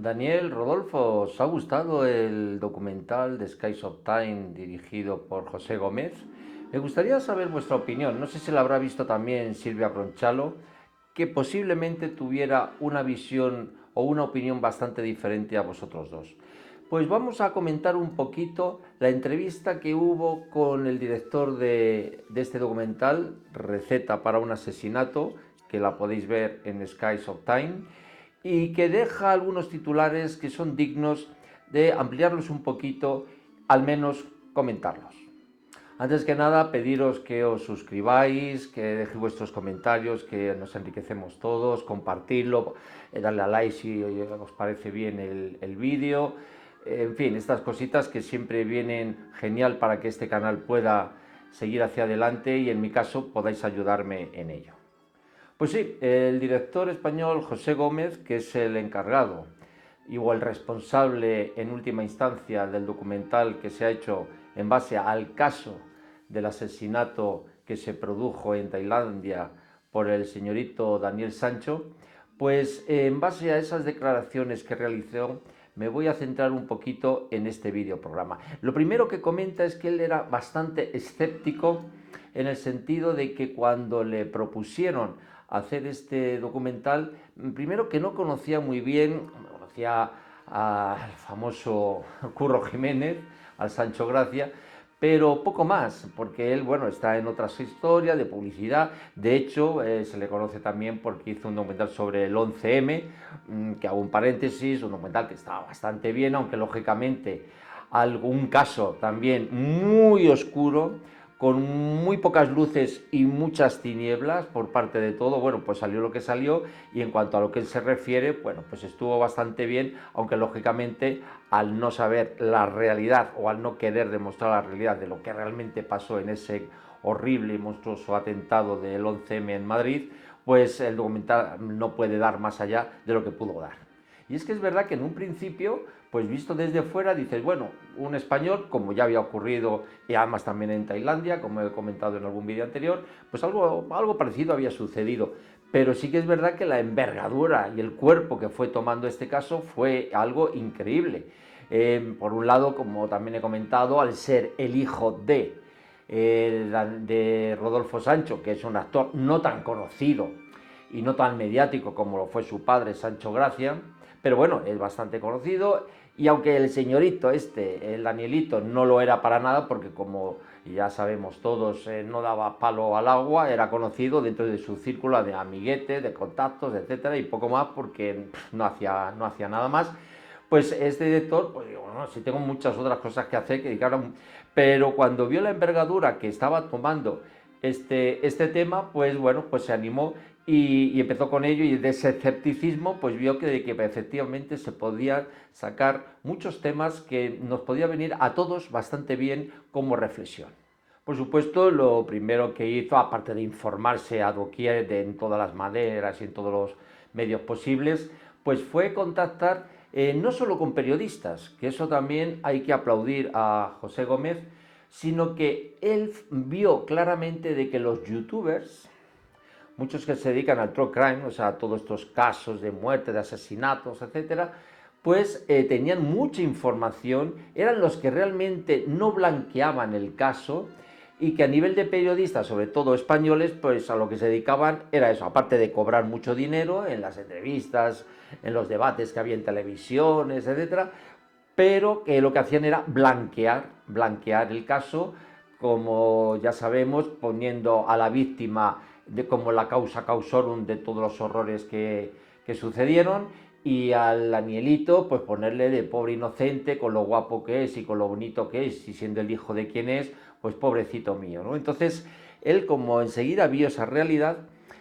Daniel, Rodolfo, ¿os ha gustado el documental de Skies of Time dirigido por José Gómez? Me gustaría saber vuestra opinión. No sé si la habrá visto también Silvia Bronchalo, que posiblemente tuviera una visión o una opinión bastante diferente a vosotros dos. Pues vamos a comentar un poquito la entrevista que hubo con el director de este documental, Receta para un asesinato, que la podéis ver en Skies of Time, y que deja algunos titulares que son dignos de ampliarlos un poquito, al menos comentarlos. Antes que nada, pediros que os suscribáis, que dejéis vuestros comentarios, que nos enriquecemos todos, compartirlo, darle a like si os parece bien el vídeo. En fin, estas cositas que siempre vienen genial para que este canal pueda seguir hacia adelante y en mi caso podáis ayudarme en ello. Pues sí, el director español José Gómez, que es el encargado o el responsable en última instancia del documental que se ha hecho en base al caso del asesinato que se produjo en Tailandia por el señorito Daniel Sancho, pues en base a esas declaraciones que realizó me voy a centrar un poquito en este videoprograma. Lo primero que comenta es que él era bastante escéptico en el sentido de que cuando le propusieron hacer este documental, primero que no conocía muy bien, conocía al famoso Curro Jiménez, al Sancho Gracia, pero poco más, porque él, bueno, está en otras historias de publicidad. De hecho, se le conoce también porque hizo un documental sobre el 11M, que hago un paréntesis, un documental que estaba bastante bien, aunque lógicamente algún caso también muy oscuro, con muy pocas luces y muchas tinieblas por parte de todo. Bueno, pues salió lo que salió, y en cuanto a lo que él se refiere, bueno, pues estuvo bastante bien, aunque lógicamente al no saber la realidad o al no querer demostrar la realidad de lo que realmente pasó en ese horrible y monstruoso atentado del 11M en Madrid, pues el documental no puede dar más allá de lo que pudo dar. Y es que es verdad que en un principio, pues visto desde fuera, dices, bueno, un español, como ya había ocurrido y además también en Tailandia, como he comentado en algún vídeo anterior, pues algo parecido había sucedido. Pero sí que es verdad que la envergadura y el cuerpo que fue tomando este caso fue algo increíble. Por un lado, como también he comentado, al ser el hijo de Rodolfo Sancho, que es un actor no tan conocido y no tan mediático como lo fue su padre, Sancho Gracia, pero bueno, es bastante conocido. Y aunque el señorito el Danielito, no lo era para nada, porque como ya sabemos todos, no daba palo al agua, era conocido dentro de su círculo de amiguetes, de contactos, etcétera, y poco más, porque no hacía nada más. Pues este director, pues digo, no, sí tengo muchas otras cosas que hacer, que dedicar, pero cuando vio la envergadura que estaba tomando este tema, pues bueno, pues se animó y empezó con ello, y de ese escepticismo pues vio que efectivamente se podían sacar muchos temas que nos podía venir a todos bastante bien como reflexión. Por supuesto, lo primero que hizo, aparte de informarse a doquier en todas las maneras y en todos los medios posibles, pues fue contactar no solo con periodistas, que eso también hay que aplaudir a José Gómez, sino que él vio claramente de que los youtubers, muchos que se dedican al true crime, o sea, a todos estos casos de muerte, de asesinatos, etcétera, pues tenían mucha información, eran los que realmente no blanqueaban el caso, y que a nivel de periodistas, sobre todo españoles, pues a lo que se dedicaban era eso, aparte de cobrar mucho dinero en las entrevistas, en los debates que había en televisiones, etcétera, pero que lo que hacían era blanquear el caso, como ya sabemos, poniendo a la víctima como la causa causorum de todos los horrores que sucedieron, y al Danielito pues ponerle de pobre inocente, con lo guapo que es y con lo bonito que es, y siendo el hijo de quien es, pues pobrecito mío, ¿no? Entonces él, como enseguida vio esa realidad,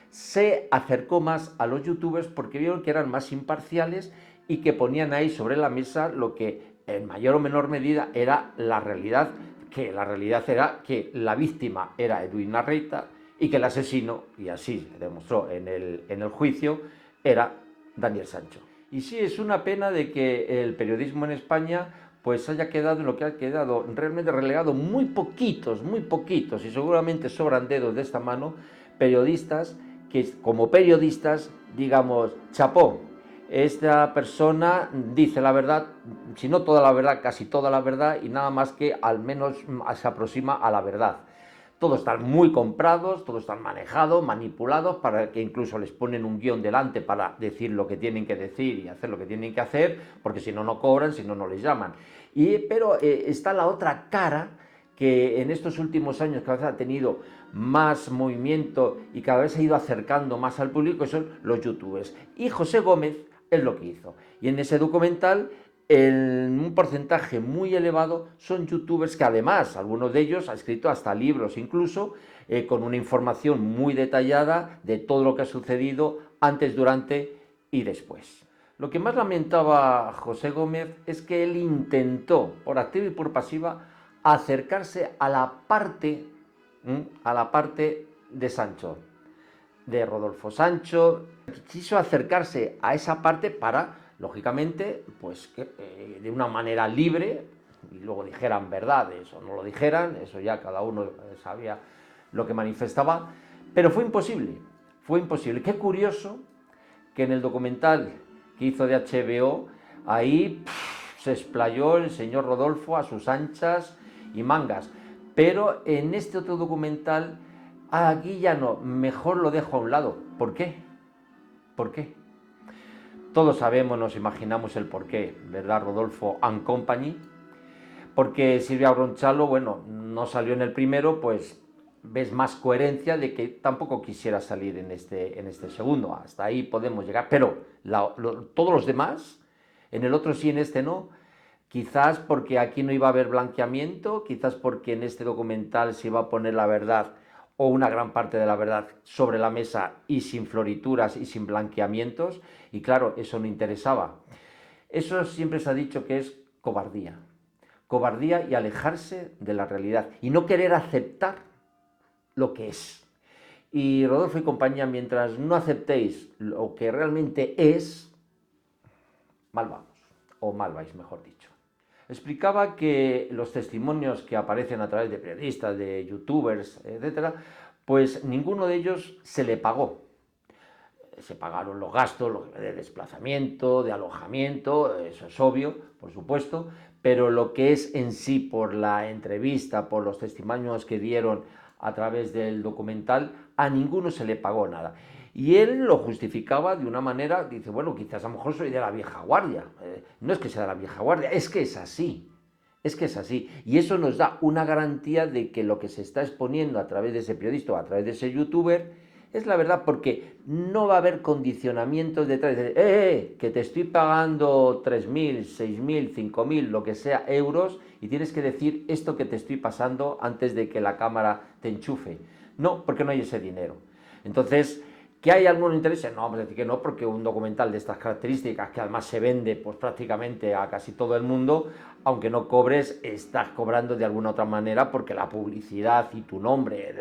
se acercó más a los youtubers porque vieron que eran más imparciales y que ponían ahí sobre la mesa lo que en mayor o menor medida era la realidad, que la realidad era que la víctima era Edwin Narreita y que el asesino, y así se demostró en el juicio, era Daniel Sancho. Y sí, es una pena de que el periodismo en España pues haya quedado en lo que ha quedado, realmente relegado muy poquitos, y seguramente sobran dedos de esta mano, periodistas que como periodistas, digamos, chapó, esta persona dice la verdad, si no toda la verdad, casi toda la verdad, y nada más que al menos se aproxima a la verdad. Todos están muy comprados, todos están manejados, manipulados, para que incluso les ponen un guión delante para decir lo que tienen que decir y hacer lo que tienen que hacer, porque si no, no cobran, si no, no les llaman. Pero está la otra cara, que en estos últimos años cada vez ha tenido más movimiento y cada vez se ha ido acercando más al público, que son los youtubers. Y José Gómez es lo que hizo. Y en ese documental, en un porcentaje muy elevado, son youtubers que además, algunos de ellos, han escrito hasta libros incluso, con una información muy detallada de todo lo que ha sucedido antes, durante y después. Lo que más lamentaba José Gómez es que él intentó, por activa y por pasiva, acercarse a la parte de Sancho, de Rodolfo Sancho. Quiso acercarse a esa parte para, lógicamente, pues que de una manera libre, y luego dijeran verdades o no lo dijeran, eso ya cada uno sabía lo que manifestaba, pero fue imposible, fue imposible. Qué curioso que en el documental que hizo de HBO, ahí se explayó el señor Rodolfo a sus anchas y mangas, pero en este otro documental, aquí ya no, mejor lo dejo a un lado. ¿Por qué? ¿Por qué? Todos sabemos, nos imaginamos el porqué, ¿verdad? Rodolfo and Company. Porque Silvia Bronchalo, bueno, no salió en el primero, pues ves más coherencia de que tampoco quisiera salir en este segundo. Hasta ahí podemos llegar. Pero todos los demás, en el otro sí, en este no. Quizás porque aquí no iba a haber blanqueamiento, quizás porque en este documental se iba a poner la verdad o una gran parte de la verdad sobre la mesa y sin florituras y sin blanqueamientos. Y claro, eso no interesaba. Eso siempre se ha dicho que es cobardía. Cobardía y alejarse de la realidad y no querer aceptar lo que es. Y Rodolfo y compañía, mientras no aceptéis lo que realmente es, mal vamos, o mal vais, mejor dicho. Explicaba que los testimonios que aparecen a través de periodistas, de youtubers, etcétera, pues ninguno de ellos se le pagó. Se pagaron los gastos de desplazamiento, de alojamiento, eso es obvio, por supuesto, pero lo que es en sí por la entrevista, por los testimonios que dieron a través del documental, a ninguno se le pagó nada. Y él lo justificaba de una manera, dice, bueno, quizás a lo mejor soy de la vieja guardia. No es que sea de la vieja guardia, es que es así. Es que es así. Y eso nos da una garantía de que lo que se está exponiendo a través de ese periodista o a través de ese youtuber es la verdad, porque no va a haber condicionamientos detrás de, que te estoy pagando 3.000, 6.000, 5.000, lo que sea, euros, y tienes que decir esto que te estoy pasando antes de que la cámara te enchufe. No, porque no hay ese dinero. Entonces, ¿que hay algún interés? No, vamos a decir que no, porque un documental de estas características, que además se vende pues prácticamente a casi todo el mundo, aunque no cobres, estás cobrando de alguna otra manera, porque la publicidad y tu nombre,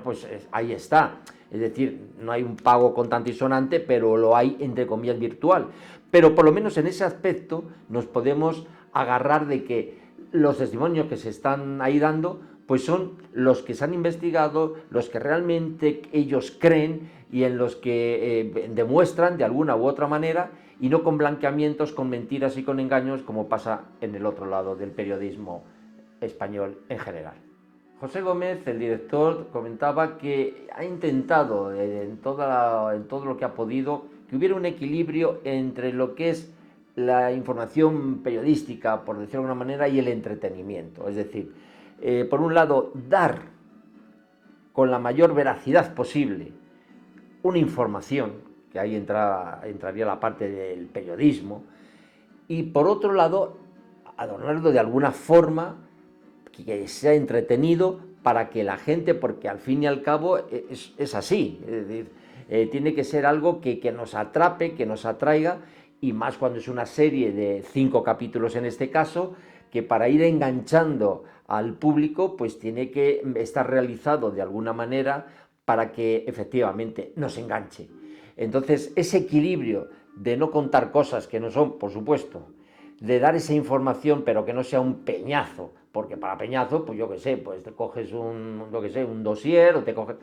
pues ahí está. Es decir, no hay un pago contante y sonante, pero lo hay, entre comillas, virtual. Pero por lo menos en ese aspecto nos podemos agarrar de que los testimonios que se están ahí dando pues son los que se han investigado, los que realmente ellos creen y en los que demuestran de alguna u otra manera, y no con blanqueamientos, con mentiras y con engaños, como pasa en el otro lado del periodismo español en general. José Gómez, el director, comentaba que ha intentado en todo lo que ha podido que hubiera un equilibrio entre lo que es la información periodística, por decirlo de alguna manera, y el entretenimiento. Es decir, por un lado, dar con la mayor veracidad posible una información, que ahí entraría la parte del periodismo, y por otro lado, adornarlo de alguna forma que sea entretenido para que la gente, porque al fin y al cabo es así, es decir, tiene que ser algo que nos atrape, que nos atraiga, y más cuando es una serie de 5 capítulos en este caso, que para ir enganchando al público pues tiene que estar realizado de alguna manera para que efectivamente nos enganche. Entonces, ese equilibrio de no contar cosas que no son, por supuesto, de dar esa información pero que no sea un peñazo, porque para peñazo, pues yo qué sé, pues te coges un dossier o te coges...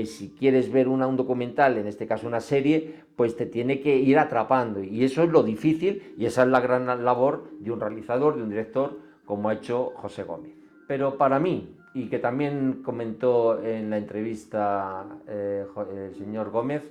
Si quieres ver un documental, en este caso una serie, pues te tiene que ir atrapando. Y eso es lo difícil y esa es la gran labor de un realizador, de un director, como ha hecho José Gómez. Pero para mí, y que también comentó en la entrevista el señor Gómez,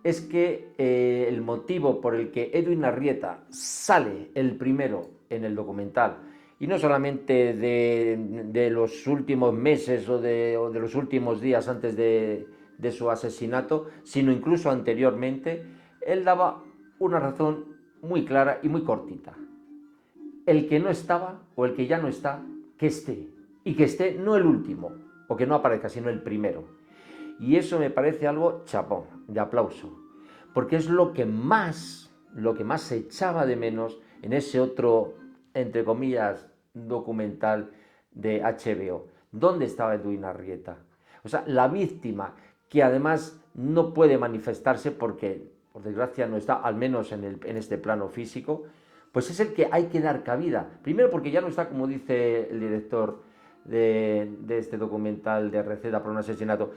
es que el motivo por el que Edwin Arrieta sale el primero en el documental, y no solamente de los últimos meses o de los últimos días antes de su asesinato, sino incluso anteriormente, él daba una razón muy clara y muy cortita. El que no estaba o el que ya no está, que esté. Y que esté no el último, o que no aparezca, sino el primero. Y eso me parece algo chapón, de aplauso, porque es lo que más se echaba de menos en ese otro, entre comillas, documental de HBO. ¿Dónde estaba Edwin Arrieta? O sea, la víctima, que además no puede manifestarse porque, por desgracia, no está, al menos en este plano físico, pues es el que hay que dar cabida. Primero porque ya no está, como dice el director de este documental de Receta por un asesinato,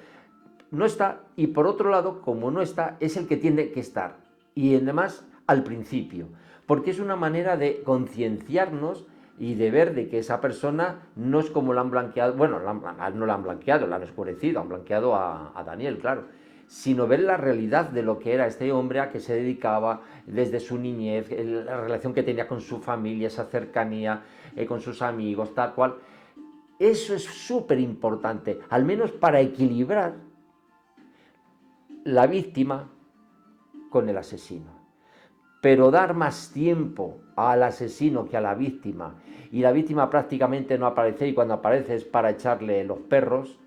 no está, y por otro lado, como no está, es el que tiene que estar, y además al principio, porque es una manera de concienciarnos y de ver de que esa persona no es como la han blanqueado, bueno, no la han blanqueado, la han oscurecido, han blanqueado a Daniel, claro, sino ver la realidad de lo que era este hombre, a que se dedicaba desde su niñez, la relación que tenía con su familia, esa cercanía con sus amigos, tal cual. Eso es súper importante, al menos para equilibrar la víctima con el asesino. Pero dar más tiempo al asesino que a la víctima, y la víctima prácticamente no aparece, y cuando aparece es para echarle los perros,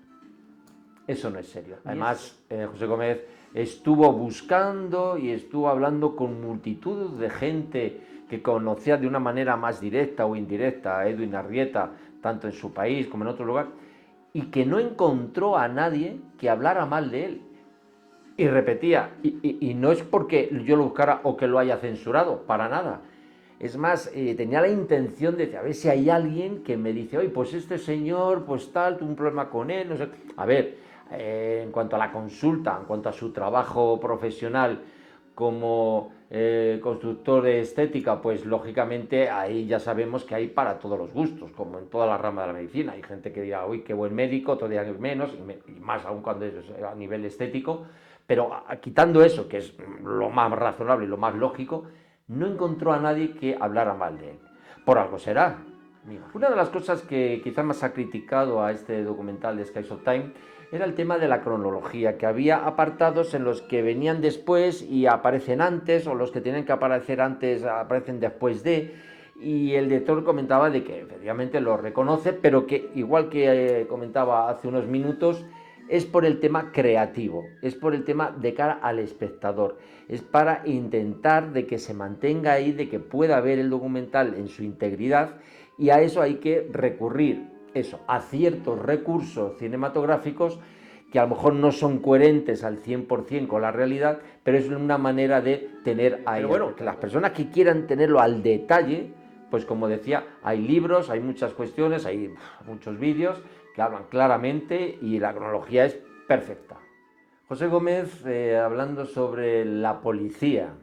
eso no es serio. Además, José Gómez estuvo buscando y estuvo hablando con multitud de gente que conocía de una manera más directa o indirecta a Edwin Arrieta, tanto en su país como en otro lugar, y que no encontró a nadie que hablara mal de él. Y repetía, y no es porque yo lo buscara o que lo haya censurado, para nada. Es más, tenía la intención de, a ver si hay alguien que me dice, oye, pues este señor, pues tal, tuve un problema con él, no sé. A ver, en cuanto a la consulta, en cuanto a su trabajo profesional como constructor de estética, pues lógicamente ahí ya sabemos que hay para todos los gustos, como en toda la rama de la medicina. Hay gente que dirá, uy, qué buen médico, otro día menos, y más aún cuando es a nivel estético. Pero quitando eso, que es lo más razonable y lo más lógico, no encontró a nadie que hablara mal de él. Por algo será. Una de las cosas que quizás más ha criticado a este documental de Skies of Time era el tema de la cronología, que había apartados en los que venían después y aparecen antes, o los que tienen que aparecer antes aparecen después de, y el director comentaba de que efectivamente lo reconoce, pero que igual que comentaba hace unos minutos, es por el tema creativo, es por el tema de cara al espectador, es para intentar de que se mantenga ahí, de que pueda ver el documental en su integridad, y a eso hay que recurrir, a ciertos recursos cinematográficos que a lo mejor no son coherentes al 100% con la realidad, pero es una manera de tener ahí. Pero bueno, que las personas que quieran tenerlo al detalle, pues como decía, hay libros, hay muchas cuestiones, hay muchos vídeos que hablan claramente y la cronología es perfecta. José Gómez, hablando sobre la policía,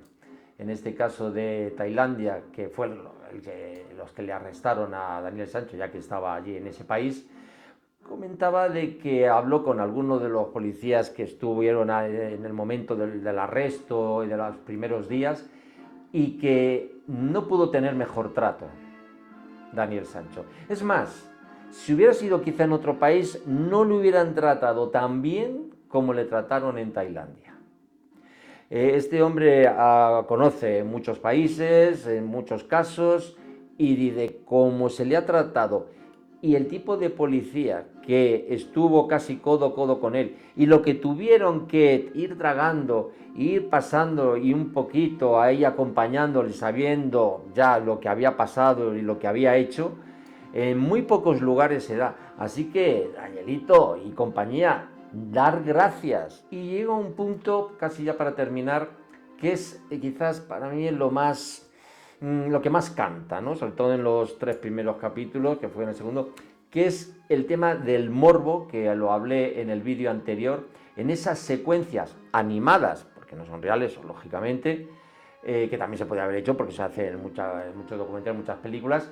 en este caso de Tailandia, que fue los que le arrestaron a Daniel Sancho, ya que estaba allí en ese país, comentaba de que habló con algunos de los policías que estuvieron en el momento del arresto y de los primeros días, y que no pudo tener mejor trato Daniel Sancho. Es más, si hubiera sido quizá en otro país, no le hubieran tratado tan bien como le trataron en Tailandia. Este hombre conoce muchos países, en muchos casos, y de cómo se le ha tratado y el tipo de policía que estuvo casi codo a codo con él, y lo que tuvieron que ir tragando, ir pasando y un poquito ahí acompañándole, sabiendo ya lo que había pasado y lo que había hecho, en muy pocos lugares se da. Así que, Danielito y compañía, dar gracias. Y llega un punto, casi ya para terminar, que es quizás para mí lo que más canta, ¿no? Sobre todo en los 3 primeros capítulos, que fue en el segundo, que es el tema del morbo, que lo hablé en el vídeo anterior, en esas secuencias animadas, porque no son reales, lógicamente, que también se podría haber hecho porque se hace en muchos documentales, en muchas películas,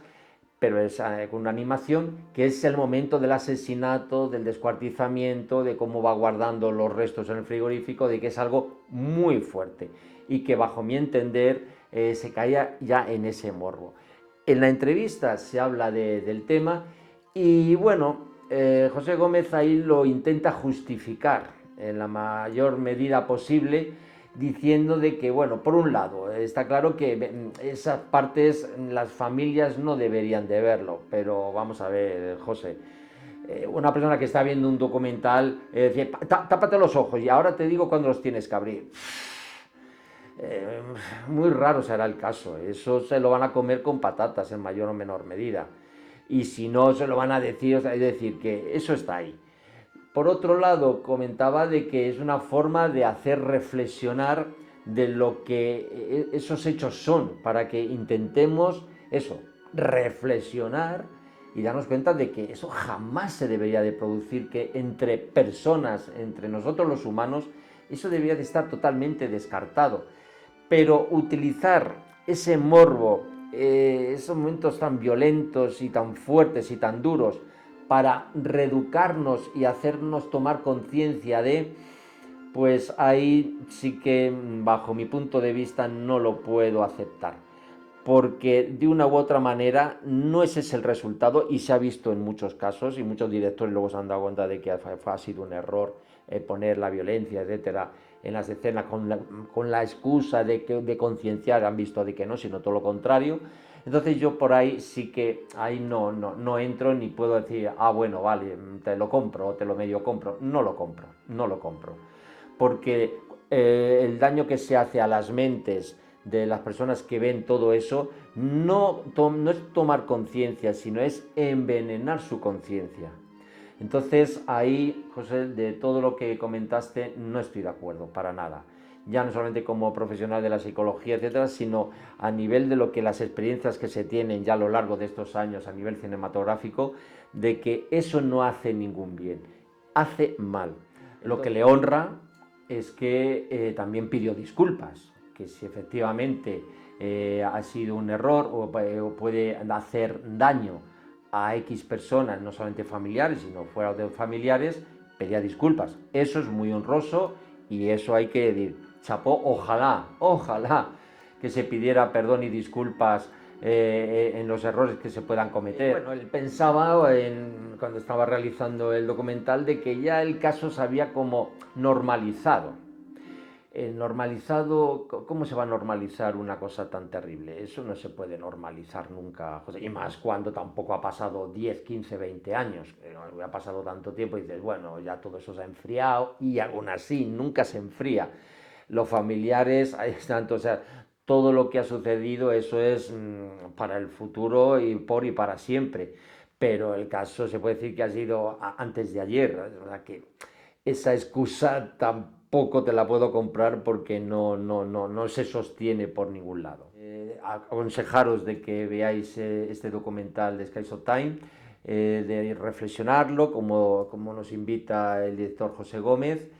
pero es con una animación, que es el momento del asesinato, del descuartizamiento, de cómo va guardando los restos en el frigorífico, de que es algo muy fuerte y que bajo mi entender se caía ya en ese morbo. En la entrevista se habla del tema y bueno, José Gómez ahí lo intenta justificar en la mayor medida posible, diciendo de que, bueno, por un lado, está claro que esas partes las familias no deberían de verlo, pero vamos a ver, José, una persona que está viendo un documental, dice, tápate los ojos y ahora te digo cuándo los tienes que abrir. Eh, Muy raro será el caso, eso se lo van a comer con patatas en mayor o menor medida. Y si no, se lo van a decir, o sea, es decir, que eso está ahí. Por otro lado, comentaba de que es una forma de hacer reflexionar de lo que esos hechos son, para que intentemos eso, reflexionar y darnos cuenta de que eso jamás se debería de producir, que entre personas, entre nosotros los humanos, eso debería de estar totalmente descartado. Pero utilizar ese morbo, esos momentos tan violentos y tan fuertes y tan duros, para reeducarnos y hacernos tomar conciencia de, pues ahí sí que bajo mi punto de vista no lo puedo aceptar, porque de una u otra manera no ese es el resultado y se ha visto en muchos casos y muchos directores luego se han dado cuenta de que ha sido un error poner la violencia, etcétera, en las escenas con la excusa de concienciar, han visto de que no, sino todo lo contrario. Entonces yo por ahí sí que ahí no entro ni puedo decir, ah, bueno, vale, te lo compro o te lo medio compro. No lo compro, no lo compro. Porque el daño que se hace a las mentes de las personas que ven todo eso no es tomar conciencia, sino es envenenar su conciencia. Entonces ahí, José, de todo lo que comentaste, no estoy de acuerdo, para nada. Ya no solamente como profesional de la psicología, etcétera, sino a nivel de lo que las experiencias que se tienen ya a lo largo de estos años a nivel cinematográfico, de que eso no hace ningún bien, hace mal. Lo que le honra es que también pidió disculpas, que si efectivamente ha sido un error o puede hacer daño a X personas, no solamente familiares, sino fuera de familiares, pedía disculpas. Eso es muy honroso y eso hay que decir, chapó, ojalá que se pidiera perdón y disculpas en los errores que se puedan cometer. Bueno, él pensaba, cuando estaba realizando el documental, de que ya el caso se había como normalizado. Normalizado, ¿cómo se va a normalizar una cosa tan terrible? Eso no se puede normalizar nunca, José. Y más cuando tampoco ha pasado 10, 15, 20 años. Ha pasado tanto tiempo y dices, bueno, ya todo eso se ha enfriado y aún así nunca se enfría. Los familiares, tanto, o sea, todo lo que ha sucedido, eso es para el futuro y por y para siempre. Pero el caso se puede decir que ha sido antes de ayer, ¿verdad? Que esa excusa tampoco te la puedo comprar porque no se sostiene por ningún lado. Aconsejaros de que veáis este documental de Skies of Time, de reflexionarlo, como nos invita el director José Gómez.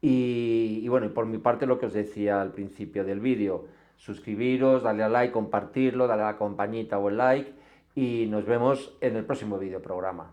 Y bueno, y por mi parte lo que os decía al principio del vídeo, suscribiros, darle a like, compartirlo, darle a la campanita o el like y nos vemos en el próximo vídeo programa.